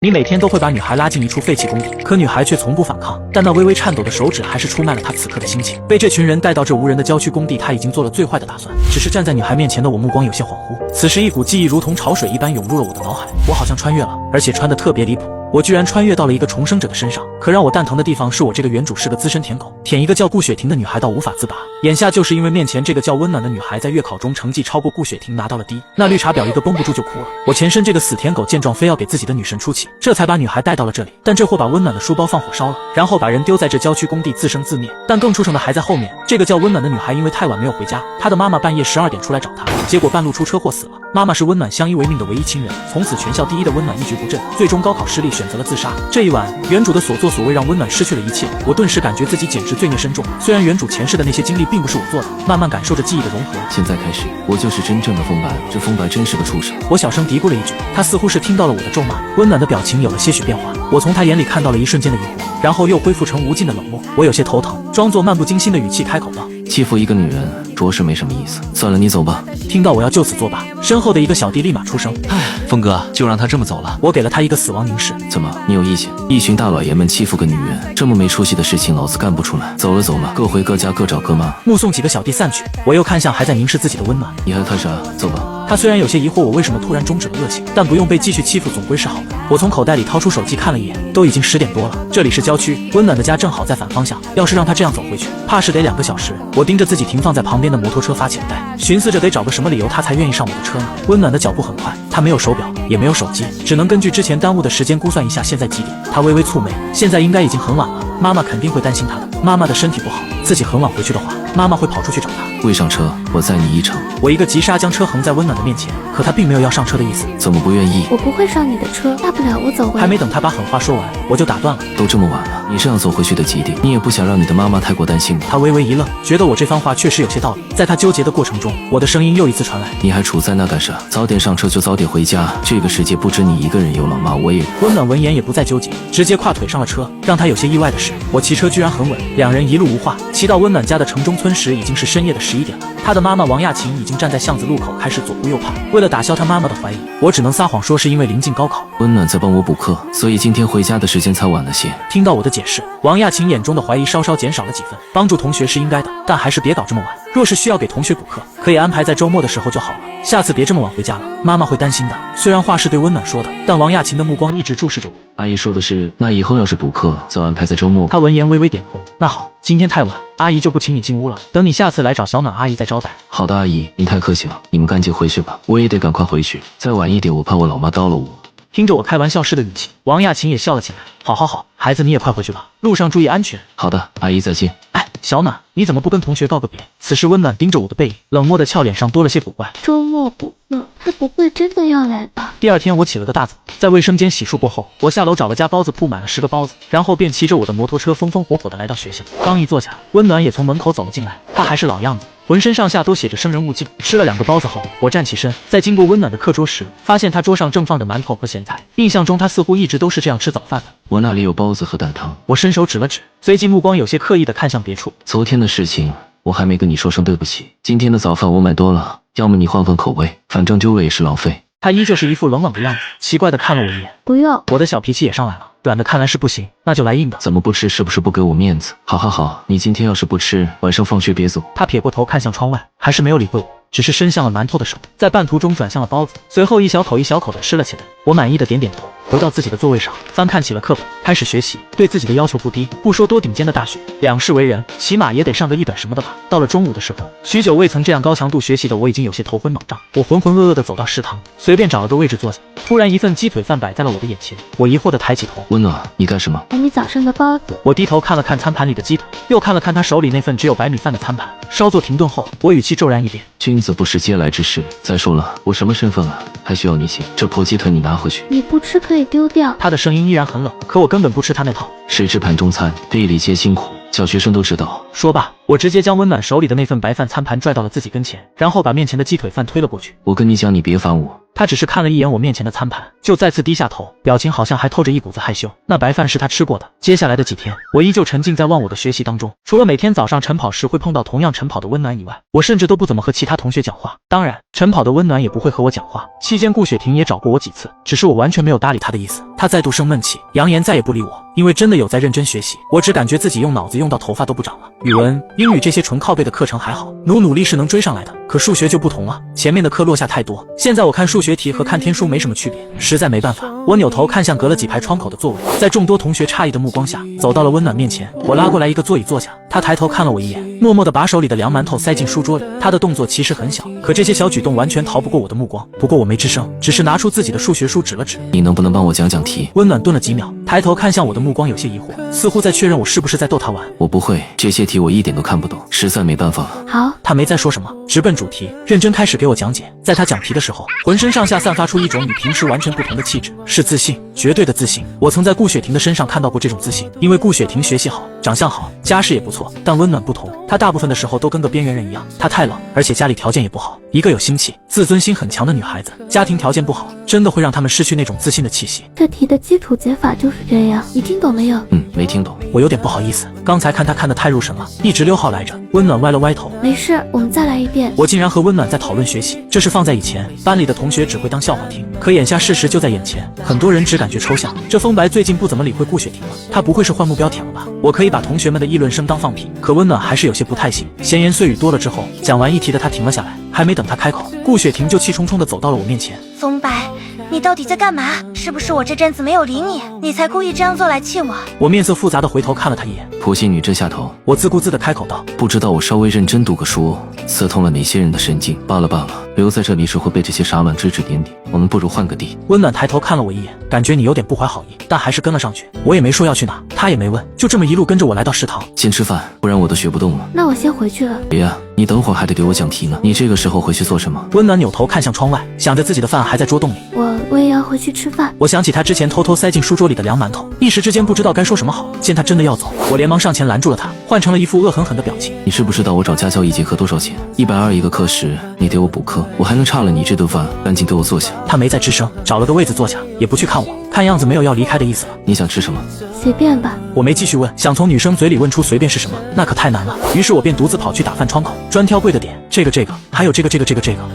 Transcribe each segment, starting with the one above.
你每天都会把女孩拉进一处废弃工地，可女孩却从不反抗，但那微微颤抖的手指还是出卖了她此刻的心情。被这群人带到这无人的郊区工地，她已经做了最坏的打算。只是站在女孩面前的我，目光有些恍惚。此时，一股记忆如同潮水一般涌入了我的脑海，我好像穿越了，而且穿得特别离谱。我居然穿越到了一个重生者的身上，可让我蛋疼的地方是我这个原主是个资深舔狗，舔一个叫顾雪婷的女孩到无法自拔。眼下就是因为面前这个叫温暖的女孩在月考中成绩超过顾雪婷，拿到了D，那绿茶婊一个绷不住就哭了。我前身这个死舔狗见状非要给自己的女神出气，这才把女孩带到了这里。但这货把温暖的书包放火烧了，然后把人丢在这郊区工地自生自灭。但更出城的还在后面，这个叫温暖的女孩因为太晚没有回家，她的妈妈半夜12点出来找她，结果半路出车祸死了。妈妈是温暖相依为命的唯一亲人，从此全校第一的温暖一蹶不振，最终高考失利选择了自杀。这一晚，原主的所作所为让温暖失去了一切，我顿时感觉自己简直罪孽深重。虽然原主前世的那些经历并不是我做的，慢慢感受着记忆的融合。现在开始，我就是真正的风白，这风白真是个畜生。我小声嘀咕了一句，他似乎是听到了我的咒骂。温暖的表情有了些许变化，我从他眼里看到了一瞬间的疑惑，然后又恢复成无尽的冷漠。我有些头疼，装作漫不经心的语气开口道：欺负一个女人着实没什么意思，算了，你走吧。听到我要就此作罢，身后的一个小弟立马出声：唉，峰哥，就让他这么走了。我给了他一个死亡凝视。怎么，你有意见？一群大老爷们欺负个女人，这么没出息的事情老子干不出来。走了走了，各回各家各找各妈。目送几个小弟散去，我又看向还在凝视自己的温暖。你还看啥？走吧。他虽然有些疑惑我为什么突然终止了恶行，但不用被继续欺负总归是好的。我从口袋里掏出手机看了一眼，都已经10点多了，这里是郊区，温暖的家正好在反方向，要是让他这样走回去，怕是得2个小时。我盯着自己停放在旁边的摩托车发钱袋，寻思着得找个什么理由他才愿意上我的车呢。温暖的脚步很快，他没有手表，也没有手机，只能根据之前耽误的时间估算一下现在几点。他微微蹙眉，现在应该已经很晚了，妈妈肯定会担心他的。妈妈的身体不好，自己很晚回去的话，妈妈会跑出去找他。未上车，我载你一程。我一个急刹将车横在温暖的面前，可他并没有要上车的意思。怎么不愿意？我不会上你的车，大不了我走回来。还没等他把狠话说完，我就打断了。都这么晚了，你是要走回去的几点？你也不想让你的妈妈太过担心吧？他微微一愣，觉得我这番话确实有些道理。在他纠结的过程中，我的声音又一次传来：你还处在那干啥？早点上车就早点回家，这个世界不止你一个人有老妈，我也有。温暖闻言也不再纠结，直接跨腿上了车。让他有些意外的是，我骑车居然很稳，两人一路无话。骑到温暖家的城中村时，已经是深夜的11点了。他的妈妈王亚琴已经站在巷子路口开始左顾右盼。为了打消他妈妈的怀疑，我只能撒谎说是因为临近高考，温暖在帮我补课，所以今天回家的时间才晚了些。听到我的解释，王亚琴眼中的怀疑稍稍减少了几分。帮助同学是应该的，但还是别搞这么晚。若是需要给同学补课，可以安排在周末的时候就好了。下次别这么晚回家了，妈妈会担心的。虽然话是对温暖说的，但王亚琴的目光一直注视着我。阿姨说的是，那以后要是补课，就安排在周末。她闻言微微点头。那好，今天太晚，阿姨就不请你进屋了，等你下次来找小暖阿姨再招待。好的，阿姨，您太客气了，你们赶紧回去吧，我也得赶快回去，再晚一点我怕我老妈叨了我。听着我开玩笑似的语气，王亚琴也笑了起来。好好好，孩子你也快回去吧，路上注意安全。好的，阿姨再见。哎，小暖，你怎么不跟同学告个别？此时温暖盯着我的背影，冷漠的俏脸上多了些古怪。周末补课，他不会真的要来吧？第二天我起了个大早，在卫生间洗漱过后，我下楼找了家包子铺买了10个包子，然后便骑着我的摩托车风风火火的来到学校。刚一坐下，温暖也从门口走了进来，他还是老样子，浑身上下都写着生人勿近。吃了2个包子后，我站起身，在经过温暖的课桌时，发现他桌上正放着馒头和咸菜。印象中他似乎一直都是这样吃早饭的。我那里有包子和蛋汤。我伸手指了指，随即目光有些刻意的看向别处。昨天的事情我还没跟你说声对不起，今天的早饭我买多了，要么你换换口味，反正丢了也是浪费。他依旧是一副冷冷的样子，奇怪的看了我一眼。不要，我的小脾气也上来了，软的看来是不行，那就来硬的。怎么不吃？是不是不给我面子？好好好，你今天要是不吃，晚上放学别走。他撇过头看向窗外，还是没有理会我，只是伸向了馒头的手，在半途中转向了包子，随后一小口一小口的吃了起来。我满意的点点头，回到自己的座位上，翻看起了课本，开始学习。对自己的要求不低，不说多顶尖的大学，两世为人，起码也得上个1本什么的吧。到了中午的时候，许久未曾这样高强度学习的我已经有些头昏脑胀。我浑浑噩噩的走到食堂，随便找了个位置坐下。突然一份鸡腿饭摆在了我的眼前，我疑惑的抬起头。温暖，你干什么？买你早上的包子。我低头看了看餐盘里的鸡腿，又看了看他手里那份只有白米饭的餐盘。稍作停顿后，我语气骤然一变：君子不食嗟来之食。再说了，我什么身份啊，还需要你请？这破鸡腿你拿回去。你不吃可以丢掉。他的声音依然很冷，可我根本不吃他那套。谁知盘中餐，地里皆辛苦，小学生都知道。说罢，我直接将温暖手里的那份白饭餐盘拽到了自己跟前，然后把面前的鸡腿饭推了过去。我跟你讲，你别烦我。他只是看了一眼我面前的餐盘，就再次低下头，表情好像还透着一股子害羞。那白饭是他吃过的。接下来的几天，我依旧沉浸在忘我的学习当中，除了每天早上晨跑时会碰到同样晨跑的温暖以外，我甚至都不怎么和其他同学讲话。当然，晨跑的温暖也不会和我讲话。期间顾雪婷也找过我几次，只是我完全没有搭理她的意思。她再度生闷气，扬言再也不理我，因为真的有在认真学习。我只感觉自己用脑子用到头发都不长了。语文、英语这些纯靠背的课程还好，努力是能追上来的。可数学就不同了，前面的课落下太多，现在我看数学题和看天书没什么区别，实在没办法。我扭头看向隔了几排窗口的座位，在众多同学诧异的目光下，走到了温暖面前。我拉过来一个座椅坐下，他抬头看了我一眼，默默地把手里的凉馒头塞进书桌里。他的动作其实很小，可这些小举动完全逃不过我的目光。不过我没吱声，只是拿出自己的数学书指了指。你能不能帮我讲讲题？温暖顿了几秒，抬头看向我的目光有些疑惑，似乎在确认我是不是在逗他玩。我不会，这些题我一点都看不懂，实在没办法了。好，他没再说什么，直奔主题，认真开始给我讲解。在他讲题的时候，浑身上下散发出一种与平时完全不同的气质，是自信，绝对的自信。我曾在顾雪婷的身上看到过这种自信，因为顾雪婷学习好，长相好，家世也不错，但温暖不同，她大部分的时候都跟个边缘人一样。她太冷，而且家里条件也不好，一个有心气、自尊心很强的女孩子，家庭条件不好，真的会让他们失去那种自信的气息。这题的基础解法就是这样，你听懂没有？没听懂。我有点不好意思，刚才看他看得太入神了，一直6号来着。温暖歪了歪头，没事，我们再来一遍。我竟然和温暖在讨论学习，这是放在以前，班里的同学只会当笑话听，可眼下事实就在眼前，很多人只感觉抽象。这风白最近不怎么理会顾雪婷了，他不会是换目标舔了吧？我可以把同学们的议论声当放屁，可温暖还是有些不太行。闲言碎语多了之后，讲完一题的他停了下来，还没等他开口，顾雪婷就气冲冲地走到了我面前。风白，你到底在干嘛？是不是我这阵子没有理你，你才故意这样做来气我？我面色复杂地回头看了他一眼。婆媳女这下头，我自顾自地开口道，不知道我稍微认真读个书，刺痛了哪些人的神经。罢了罢了，留在这里只会被这些傻卵指指点点，我们不如换个地。温暖抬头看了我一眼，感觉你有点不怀好意，但还是跟了上去。我也没说要去哪，他也没问，就这么一路跟着我来到食堂。先吃饭，不然我都学不动了。那我先回去了。别啊，你等会儿还得给我讲题呢，你这个时候回去做什么？温暖扭头看向窗外，想着自己的饭还在桌洞里。我也要回去吃饭。我想起他之前偷偷塞进书桌里的凉馒头，一时之间不知道该说什么好。见他真的要走，我连忙上前拦住了他，换成了一副恶狠狠的表情。你知不知道我找家教一节课多少钱？120一个课时，你得我补课，我还能差了你这顿饭？赶紧给我坐下。他没再吱声，找了个位子坐下，也不去看我，看样子没有要离开的意思了。你想吃什么？随便吧。我没继续问，想从女生嘴里问出随便是什么，那可太难了。于是我便独自跑去打饭窗口，专挑贵的点，这个，还有这个，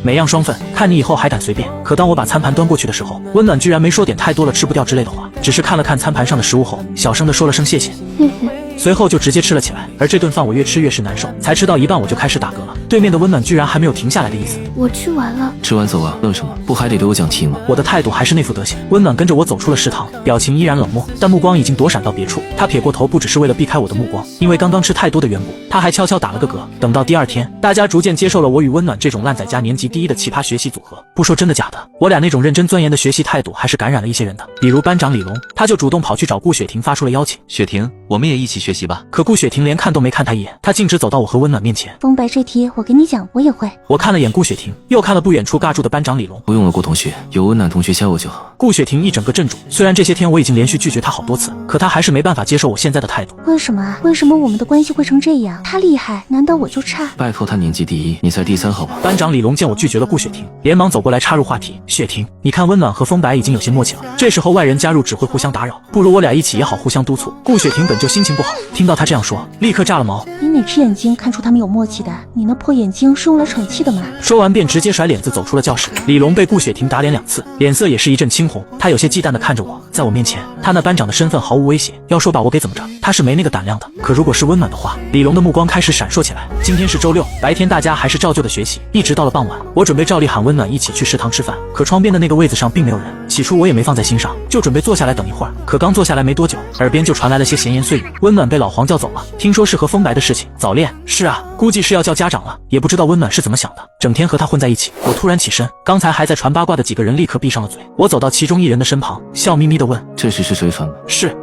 每样双份，看你以后还敢随便。可当我把餐盘端过去的时候，温暖居然没说点太多了吃不掉之类的话，只是看了看餐盘上的食物后，小声地说了声谢谢。谢谢。随后就直接吃了起来，而这顿饭我越吃越是难受，才吃到一半我就开始打嗝了。对面的温暖居然还没有停下来的意思。我吃完了。吃完走啊，愣什么？不还得给我讲题吗？我的态度还是那副德行。温暖跟着我走出了食堂，表情依然冷漠，但目光已经躲闪到别处。他撇过头，不只是为了避开我的目光，因为刚刚吃太多的缘故，他还悄悄打了个嗝。等到第二天，大家逐渐接受了我与温暖这种烂仔加年级第1的奇葩学习组合。不说真的假的，我俩那种认真钻研的学习态度还是感染了一些人的，比如班长李龙，他就主动跑去找顾雪婷发出了邀请。雪婷，我们也一起学习吧。可顾雪婷连看都没看他一眼，他径直走到我和温暖面前。风白这题我跟你讲，我也会。我看了眼顾雪婷，又看了不远处尬住的班长李龙。不用了，顾同学，有温暖同学教我就好。顾雪婷一整个镇住，虽然这些天我已经连续拒绝她好多次，可她还是没办法接受我现在的态度。为什么啊？为什么我们的关系会成这样？他厉害，难道我就差？拜托，他年级第1，你才第3好吧？班长李龙见我拒绝了顾雪婷，连忙走过来插入话题。雪婷，你看温暖和风白已经有些默契了，这时候外人加入只会互相打扰，不如我俩一起也好互相督促。顾雪婷本就心情不好，听到他这样说，立刻炸了毛。你哪只眼睛看出他们有默契的？你那破眼睛是用来喘气的吗？说完便直接甩脸子走出了教室。李龙被顾雪婷打脸2次，脸色也是一阵青红，他有些忌惮地看着我，在我面前，他那班长的身份毫无威胁，要说把我给怎么着，他是没那个胆量的。可如果是温暖的话，李龙的目光开始闪烁起来。今天是周6，白天大家还是照旧的学习，一直到了傍晚，我准备照例喊温暖一起去食堂吃饭，可窗边的那个位子上并没有人。起初我也没放在心上，就准备坐下来等一会儿，可刚坐下来没多久，耳边就传来了些闲言碎语。温暖被老黄叫走了，听说是和风白的事情，早恋。是啊，估计是要叫家长了，也不知道温暖是怎么想的，整天和他混在一起。我突然起身，刚才还在传八卦的几个人立刻闭上了嘴。我走到其中一人的身旁，笑眯眯地问：这事是谁传的？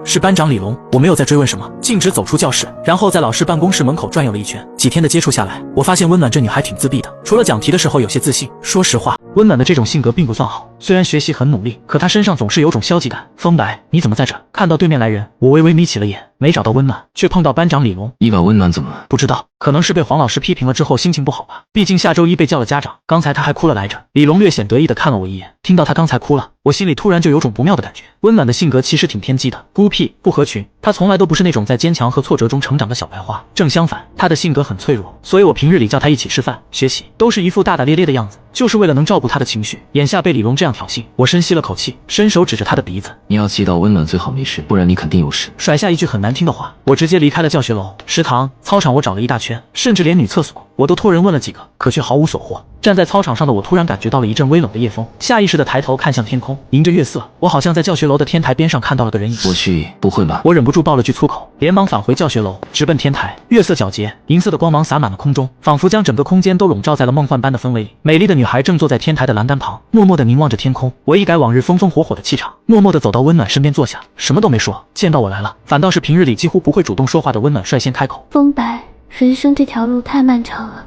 是班长李龙。我没有再追问什么，径直走出教室，然后在老师办公室门口转悠了一圈。几天的接触下来，我发现温暖这女孩挺自闭的，除了讲题的时候有些自信。说实话，温暖的这种性格并不算好，虽然学习很努力，可他身上总是有种消极感。风白，你怎么在这？看到对面来人，我微微眯起了眼，没找到温暖，却碰到班长李龙。你把温暖怎么了？不知道，可能是被黄老师批评了之后心情不好吧，毕竟下周一被叫了家长，刚才他还哭了来着。李龙略显得意的看了我一眼，听到他刚才哭了，我心里突然就有种不妙的感觉。温暖的性格其实挺偏激的，孤僻不合群，他从来都不是那种在坚强和挫折中成长的小白花，正相反，他的性格很脆弱，所以我平日里叫他一起吃饭学习，都是一副大大咧咧的样子，就是为了能照顾他的情绪。眼下被李龙这样挑衅，我深吸了口气，伸手指着他的鼻子，你要气到温暖最好没事，不然你肯定有事。甩下一句很难听的话，我直接离开了教学楼。食堂、操场我找了一大圈，甚至连女厕所我都托人问了几个，可却毫无所获。站在操场上的我突然感觉到了一阵微冷的夜风，下意识的抬头看向天空，迎着月色，我好像在教学楼的天台边上看到了个人影。我去，不会吧？我忍不住爆了句粗口，连忙返回教学楼，直奔天台。月色皎洁，银色的光芒洒满了空中，仿佛将整个空间都笼罩在了梦幻般的氛围里。美丽的女孩正坐在天台的栏杆旁，默默地凝望着天空。我一改往日风风火火的气场，默默地走到温暖身边坐下，什么都没说。见到我来了，反倒是平日里几乎不会主动说话的温暖率先开口。风白，人生这条路太漫长了。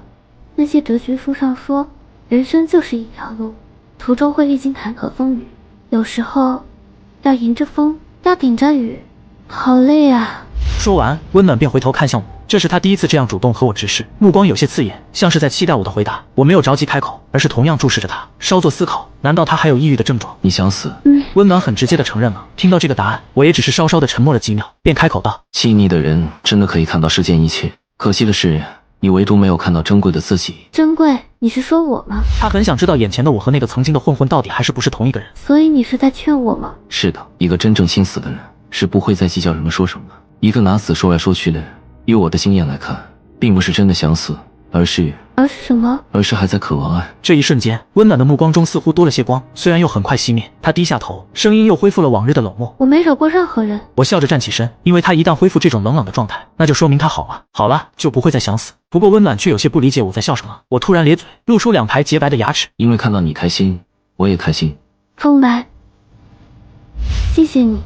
那些哲学书上说，人生就是一条路，途中会历经坎坷风雨，有时候要迎着风，要顶着雨，好累啊。说完，温暖便回头看向我，这是他第一次这样主动和我直视，目光有些刺眼，像是在期待我的回答。我没有着急开口，而是同样注视着他，稍作思考，难道他还有抑郁的症状？你想死？温暖很直接的承认了。听到这个答案，我也只是稍稍的沉默了几秒，便开口道：细腻的人真的可以看到世间一切，可惜的是，你唯独没有看到珍贵的自己。珍贵？你是说我吗？他很想知道眼前的我和那个曾经的混混到底还是不是同一个人。所以你是在劝我吗？是的，一个真正心死的人是不会再计较人们说什么。一个拿死说来说去的，以我的经验来看，并不是真的想死，而是什么？而是还在渴望爱。这一瞬间，温暖的目光中似乎多了些光，虽然又很快熄灭。他低下头，声音又恢复了往日的冷漠。我没惹过任何人。我笑着站起身，因为他一旦恢复这种冷冷的状态，那就说明他好了，好了，就不会再想死。不过温暖却有些不理解我在笑什么。我突然咧嘴，露出2排洁白的牙齿。因为看到你开心，我也开心。风白，谢谢你。